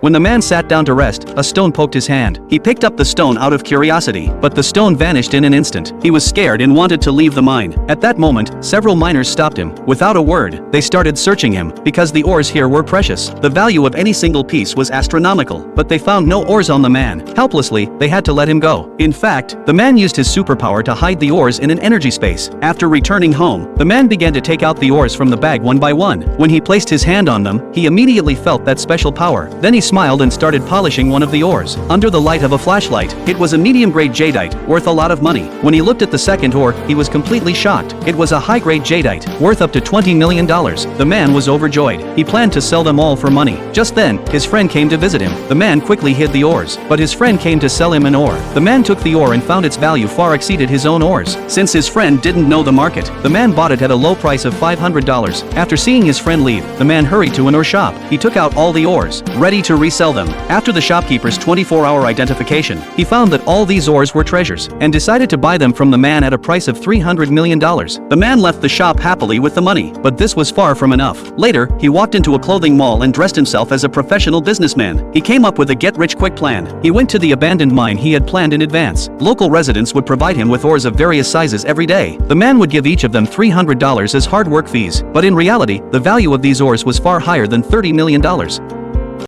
When the man sat down to rest, a stone poked his hand. He picked up the stone out of curiosity, but the stone vanished in an instant. He was scared and wanted to leave the mine. At that moment, several miners stopped him. Without a word, they started searching him, because the ores here were precious. The value of any single piece was astronomical, but they found no ores on the man. Helplessly, they had to let him go. In fact, the man used his superpower to hide the ores in an energy space. After returning home, the man began to take out the ores from the bag one by one. When he placed his hand on them, he immediately felt that special power. Then he smiled and started polishing one of the ores. Under the light of a flashlight, it was a medium-grade jadeite, worth a lot of money. When he looked at the second ore, he was completely shocked. It was a high-grade jadeite, worth up to $20 million. The man was overjoyed. He planned to sell them all for money. Just then, his friend came to visit him. The man quickly hid the ores, but his friend came to sell him an ore. The man took the ore and found its value far exceeded his own ores. Since his friend didn't know the market, the man bought it at a low price of $500. After seeing his friend leave, the man hurried to an ore shop. He took out all the ores, ready to resell them. After the shopkeeper's 24-hour identification, he found that all these ores were treasures, and decided to buy them from the man at a price of $300 million. The man left the shop happily with the money, but this was far from enough. Later, he walked into a clothing mall and dressed himself as a professional businessman. He came up with a get-rich-quick plan. He went to the abandoned mine he had planned in advance. Local residents would provide him with ores of various sizes every day. The man would give each of them $300 as hard work fees, but in reality, the value of these ores was far higher than $30 million.